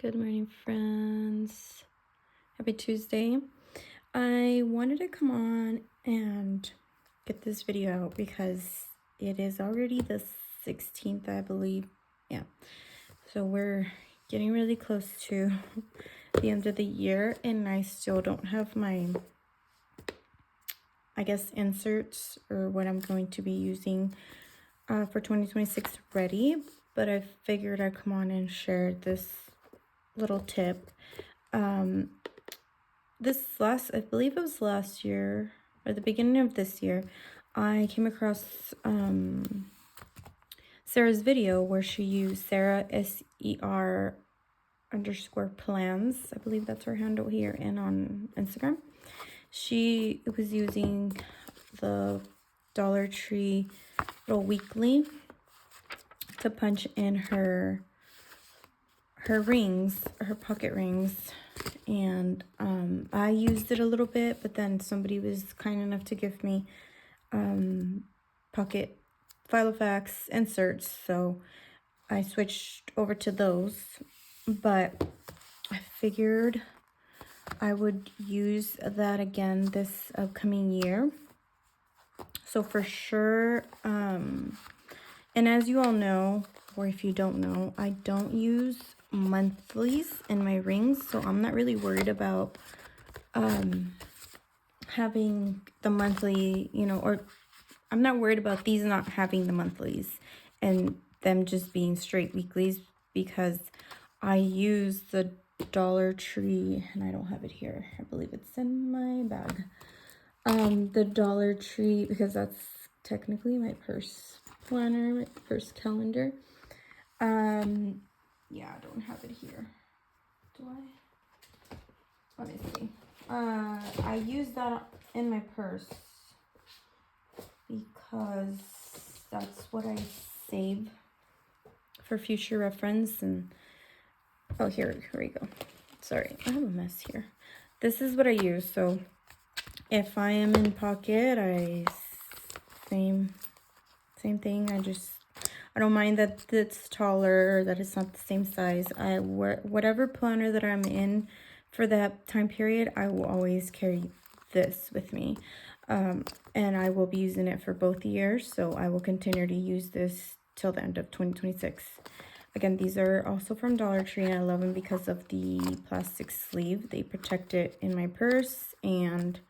Good morning, friends. Happy Tuesday. I wanted to come on and get this video out because it is already the 16th, I believe. Yeah. So we're getting really close to the end of the year, and I still don't have my, inserts or what I'm going to be using for 2026 ready. But I figured I'd come on and share this little tip. I believe it was last year or the beginning of this year, I came across Sarah's video where she used Sarah SER_plans. I believe that's her handle here and on Instagram. She was using the Dollar Tree little weekly to punch in her rings, her pocket rings, and I used it a little bit, but then somebody was kind enough to give me pocket Filofax inserts, so I switched over to those. But I figured I would use that again this upcoming year. So for sure, and as you all know, or if you don't know, I don't use monthlies in my rings, so I'm not really worried about having the monthly, or I'm not worried about these not having the monthlies and them just being straight weeklies, because I use the Dollar Tree, and I don't have it here. I believe it's in my bag. The Dollar Tree, because that's technically my purse planner, my purse calendar. Yeah, I don't have it here. Do I? Let me see. I use that in my purse because that's what I save for future reference. And oh, here we go. Sorry, I have a mess here. This is what I use. So if I am in pocket, same thing. I don't mind that it's taller or that it's not the same size. I wear whatever planner that I'm in for that time period, I will always carry this with me. And I will be using it for both years, so I will continue to use this till the end of 2026. Again, these are also from Dollar Tree, and I love them because of the plastic sleeve. They protect it in my purse, and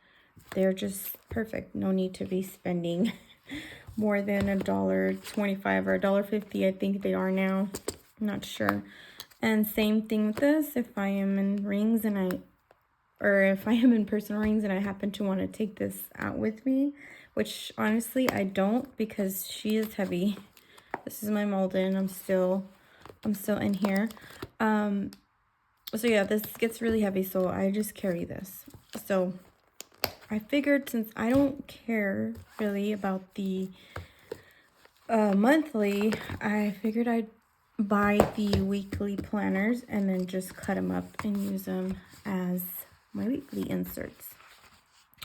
they're just perfect. No need to be spending more than $1.25 or $1.50. I think they are now. I'm not sure. And same thing with this. If I am in rings if I am in personal rings and I happen to want to take this out with me, which honestly I don't, because she is heavy. This is my Malden. I'm still in here. So yeah, this gets really heavy, so I just carry this. So I figured, since I don't care really about the monthly, I figured I'd buy the weekly planners and then just cut them up and use them as my weekly inserts.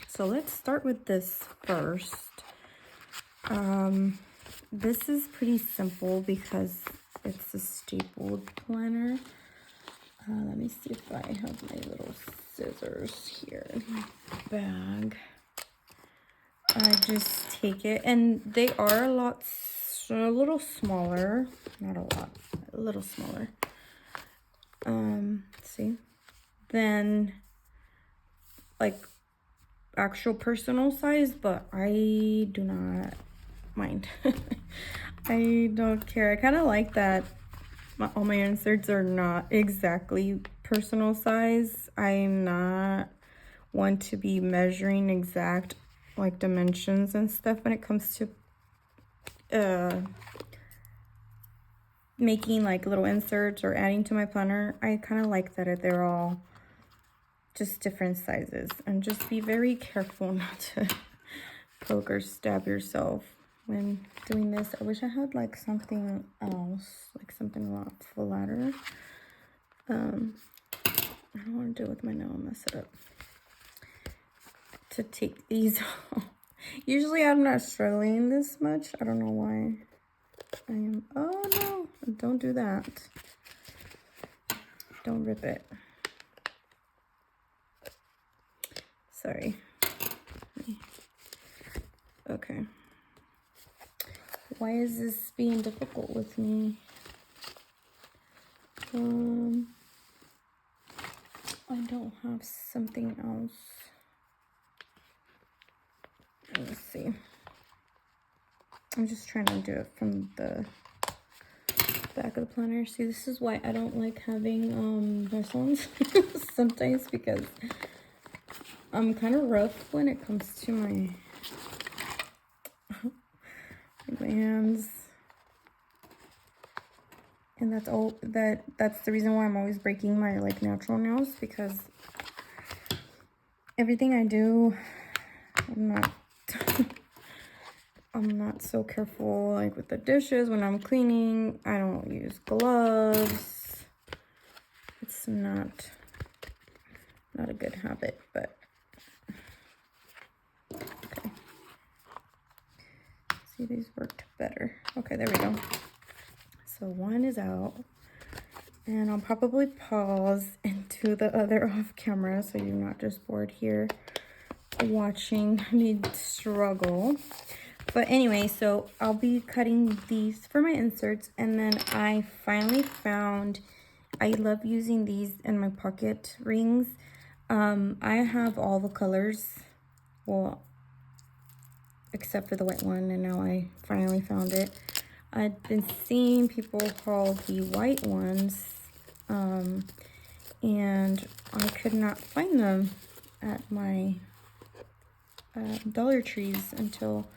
So let's start with this first. This is pretty simple because it's a stapled planner. Let me see if I have my little scissors here in my bag. I just take it, and they are a little smaller, not a lot, a little smaller. See, than like actual personal size, but I do not mind. I don't care. I kind of like that all my inserts are not exactly personal size. I'm not one to be measuring exact like dimensions and stuff when it comes to making like little inserts or adding to my planner. I kind of like that they're all just different sizes, and just be very careful not to poke or stab yourself when doing this. I wish I had like something else, like something a lot flatter. I don't want to do it with my nail and mess it up. To take these off. Usually I'm not struggling this much. I don't know why I am. Oh no, don't do that. Don't rip it. Sorry. Okay. Why is this being difficult with me? I don't have something else. Let's see. I'm just trying to do it from the back of the planner. See, this is why I don't like having press-ons sometimes, because I'm kind of rough when it comes to my hands. And that's the reason why I'm always breaking my like natural nails, because everything I do, I'm not so careful, like with the dishes when I'm cleaning. I don't use gloves. It's not a good habit, but okay. See, these worked better. Okay, there we go. So one is out, and I'll probably pause and do the other off camera so you're not just bored here watching me struggle. But anyway, so I'll be cutting these for my inserts, and then I finally found, I love using these in my pocket rings. I have all the colors, well, except for the white one, and now I finally found it. I've been seeing people haul the white ones, and I could not find them at my Dollar Trees until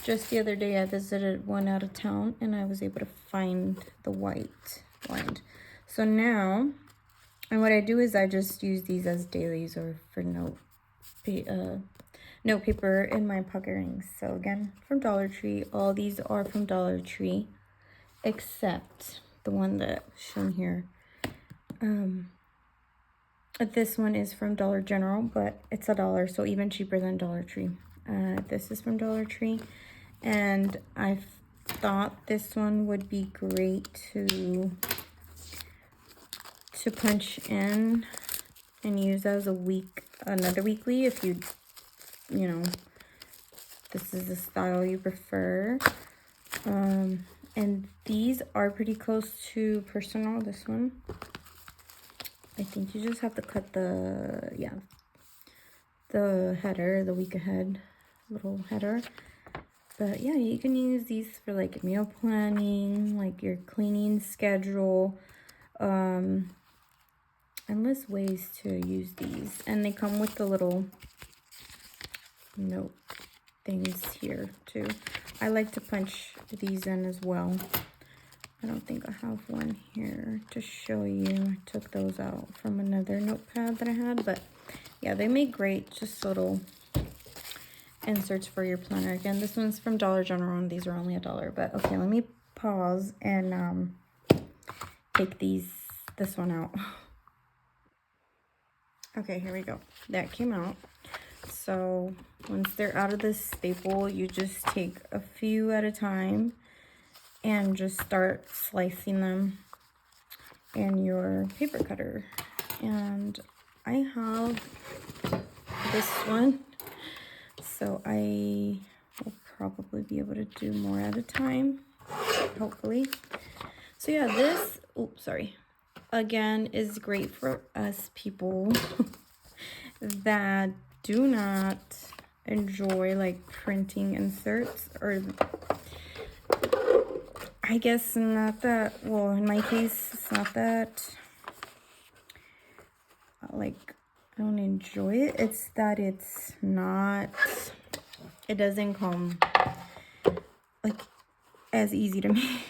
just the other day. I visited one out of town, and I was able to find the white one. So now, and what I do is I just use these as dailies or for note paper in my pocket rings. So again, from Dollar Tree. All these are from Dollar Tree, except the one that's shown here. This one is from Dollar General, but it's $1, so even cheaper than Dollar Tree. This is from Dollar Tree, and I thought this one would be great to punch in and use as another weekly if you know, this is the style you prefer. And these are pretty close to personal. This one, I think you just have to cut the header, the week ahead little header. But yeah, you can use these for like meal planning, like your cleaning schedule, endless ways to use these. And they come with the little note things here too. I like to punch these in as well. I don't think I have one here to show you. I took those out from another notepad that I had, but yeah, they make great just little inserts for your planner. Again, this one's from Dollar General, and these are only $1. But okay, let me pause and take this one out. Okay, here we go. That came out. So once they're out of this staple, you just take a few at a time and just start slicing them in your paper cutter. And I have this one, so I will probably be able to do more at a time, hopefully. So yeah, this, oops, sorry, again, is great for us people that do not enjoy like printing inserts, or I guess not that, well, in my case, it's not that like I don't enjoy it. It's that it's not, it doesn't come like as easy to me.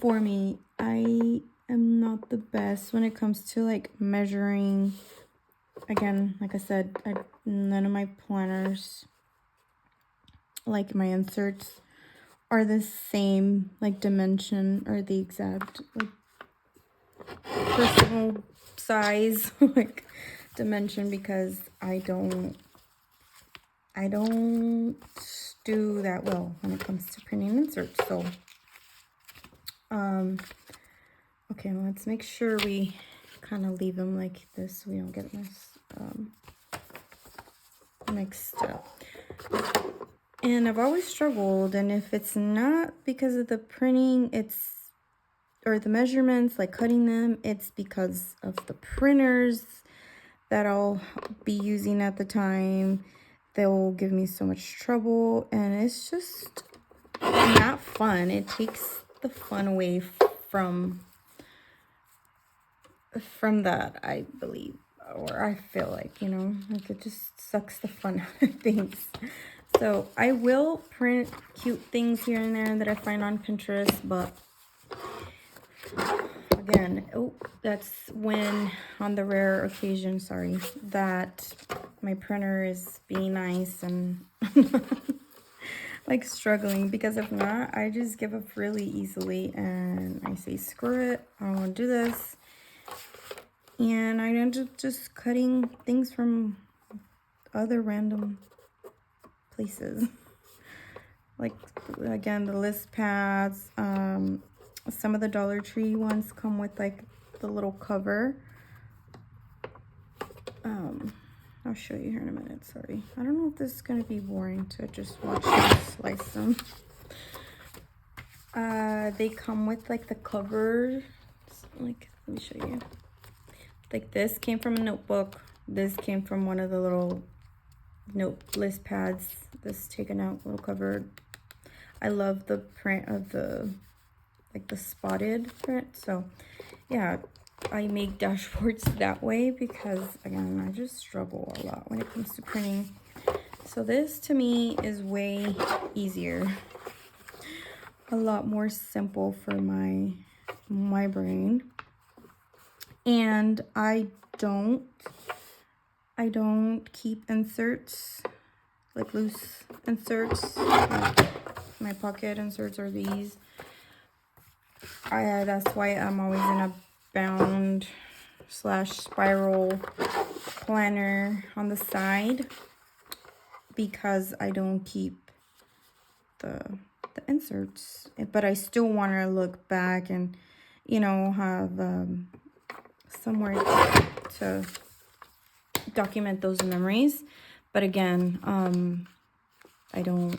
For me, I am not the best when it comes to like measuring. Again, like I said, none of my planners, like my inserts, are the same like dimension or the exact like personal size like dimension, because I don't do that well when it comes to printing inserts. So Okay, let's make sure we kind of leave them like this so we don't get mixed up. And I've always struggled, and if it's not because of the printing, or the measurements, like cutting them, it's because of the printers that I'll be using at the time. They'll give me so much trouble, and it's just not fun. It takes the fun away from that, I believe, or I feel like, you know, like it just sucks the fun out of things. So I will print cute things here and there that I find on Pinterest, but again, oh, that's when, on the rare occasion, sorry, that my printer is being nice and like struggling, because if not, I just give up really easily and I say, screw it, I don't want to do this. And I end up just cutting things from other random places. Like, again, the list pads, some of the Dollar Tree ones come with like the little cover. I'll show you here in a minute, sorry. I don't know if this is going to be boring to just watch me slice them. They come with like the cover, like, let me show you. Like this came from a notebook. This came from one of the little note list pads. This taken out little cover. I love the print of the, like the spotted print. So yeah, I make dashboards that way because, again, I just struggle a lot when it comes to printing. So this to me is way easier, a lot more simple for my brain. And I don't keep inserts, like loose inserts. Like my pocket inserts are these. That's why I'm always in a bound / spiral planner on the side, because I don't keep the inserts, but I still want to look back and, you know, have somewhere to document those memories. But again, I don't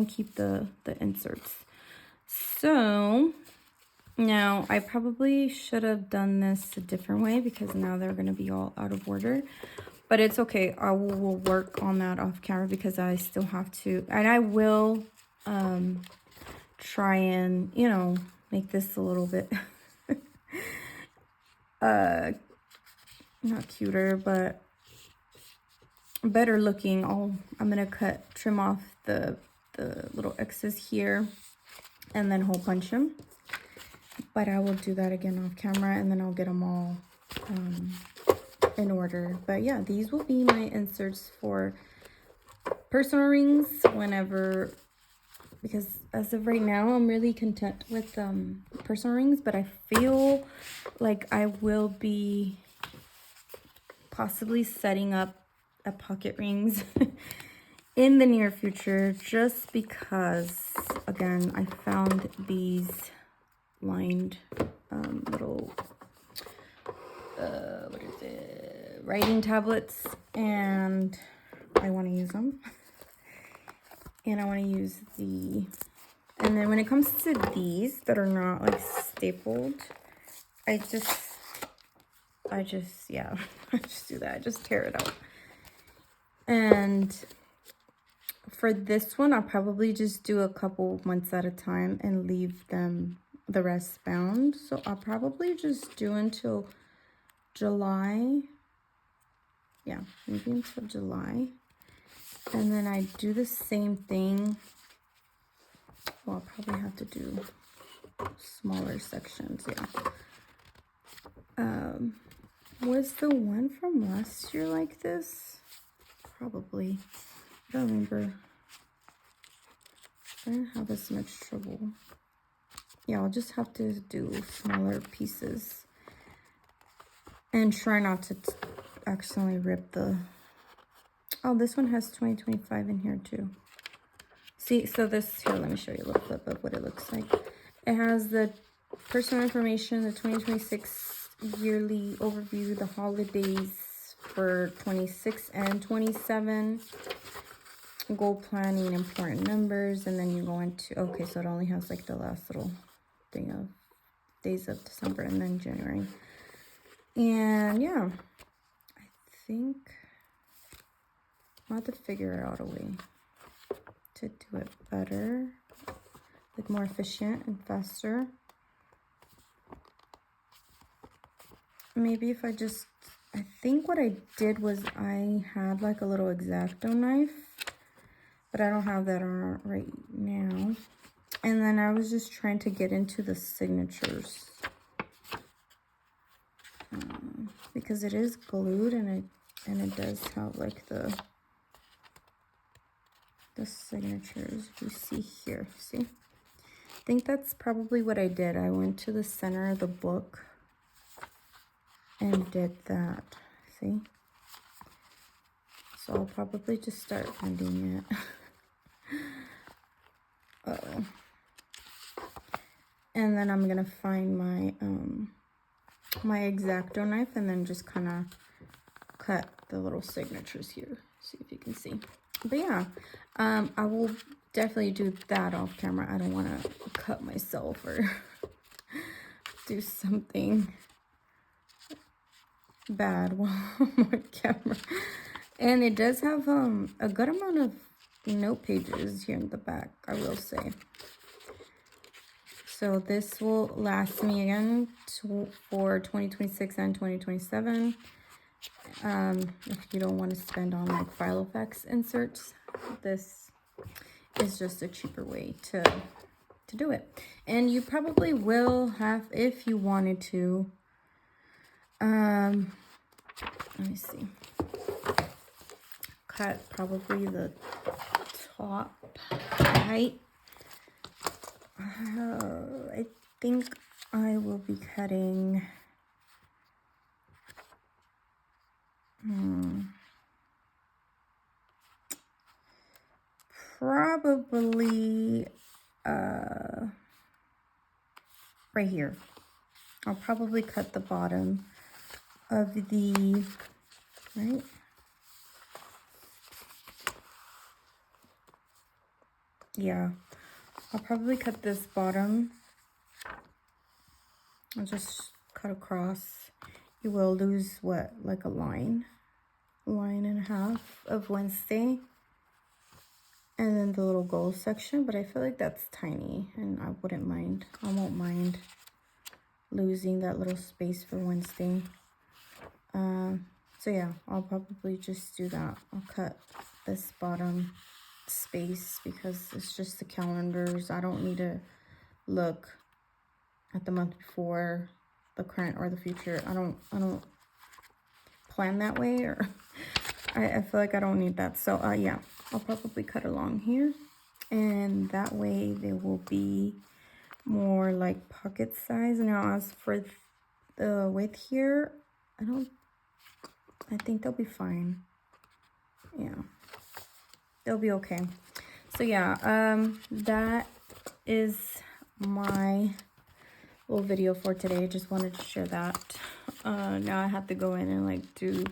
keep the inserts. So now I probably should have done this a different way, because now they're going to be all out of order, but it's okay. I will work on that off camera, because I still have to, and I will try and, you know, make this a little bit not cuter, but better looking. I'm gonna trim off the little X's here and then hole punch them, but I will do that again off camera, and then I'll get them all in order. But yeah, these will be my inserts for personal rings whenever, because as of right now, I'm really content with personal rings, but I feel like I will be possibly setting up a pocket rings in the near future, just because, again, I found these lined little what is it, writing tablets, and I want to use them. And I want to use and then when it comes to these that are not like stapled, I just yeah, I just do that. I just tear it out. And for this one, I'll probably just do a couple months at a time and leave the rest bound. So I'll probably just do until July. Yeah, maybe until July. And then I do the same thing. Well, I'll probably have to do smaller sections, yeah. Was the one from last year like this? Probably. I don't remember. I didn't have as much trouble. Yeah, I'll just have to do smaller pieces. And try not to accidentally rip the... Oh, this one has 2025 in here too. See, so this, here, let me show you a little clip of what it looks like. It has the personal information, the 2026 yearly overview, the holidays for 26 and 27, goal planning, important numbers, and then you go into, okay, so it only has like the last little thing of days of December and then January. And yeah, I think I'll have to figure out a way to do it better, like more efficient and faster. Maybe if I think what I did was I had like a little X-Acto knife, but I don't have that on right now. And then I was just trying to get into the signatures. Because it is glued and it does have like the signatures you see here. See? I think that's probably what I did. I went to the center of the book and did that. See? So I'll probably just start bending it. Uh-oh. And then I'm gonna find my my X-Acto knife and then just kind of cut the little signatures here. See if you can see. But yeah, I will definitely do that off camera. I don't want to cut myself or do something bad while I'm on camera. And it does have a good amount of note pages here in the back, I will say. So this will last me again for 2026 and 2027. If you don't want to spend on like Filofax inserts, this is just a cheaper way to do it. And you probably will have, if you wanted to, let me see, cut probably the top height. I think I will be cutting probably right here. I'll probably cut the bottom of the, right? Yeah, I'll probably cut this bottom. I'll just cut across. You will lose what, like a line and a half of Wednesday. And then the little goal section, but I feel like that's tiny and I won't mind losing that little space for Wednesday. So yeah, I'll probably just do that. I'll cut this bottom space because it's just the calendars. I don't need to look at the month before, the current or the future. I don't plan that way, or I feel like I don't need that. So yeah, I'll probably cut along here, and that way they will be more like pocket size. Now as for the width here, I think they'll be fine. Yeah, they'll be okay. So yeah, that is my little video for today. Just wanted to share that. Now I have to go in and like do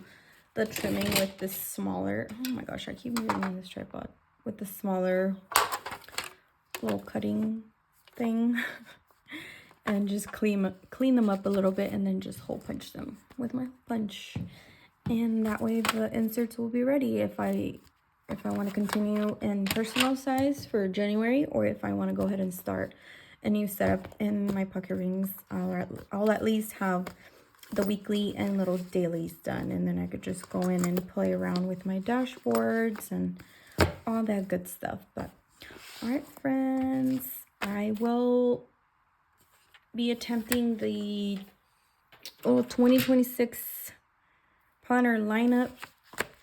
the trimming with this smaller, oh my gosh, I keep moving this tripod, with the smaller little cutting thing. And just clean them up a little bit, and then just hole punch them with my punch. And that way the inserts will be ready if I want to continue in personal size for January, or if I want to go ahead and start a new setup in my pocket rings. I'll at least have the weekly and little dailies done, and then I could just go in and play around with my dashboards and all that good stuff. But all right, friends, I will be attempting the 2026 planner lineup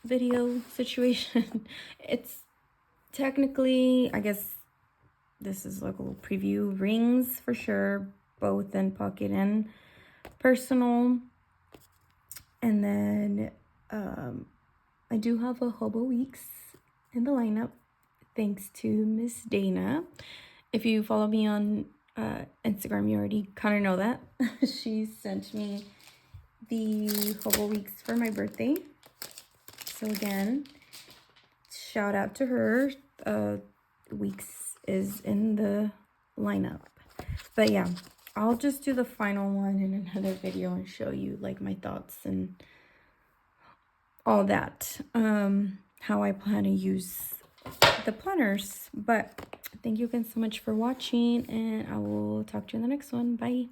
video situation. It's technically, I guess this is like a little preview. Rings for sure, both in pocket and personal. And then I do have a Hobo Weeks in the lineup, thanks to Miss Dana. If you follow me on Instagram, you already kind of know that. She sent me the Hobo Weeks for my birthday. So again, shout out to her. Weeks is in the lineup. But yeah, I'll just do the final one in another video and show you like my thoughts and all that. How I plan to use the planners. But thank you again so much for watching, and I will talk to you in the next one. Bye.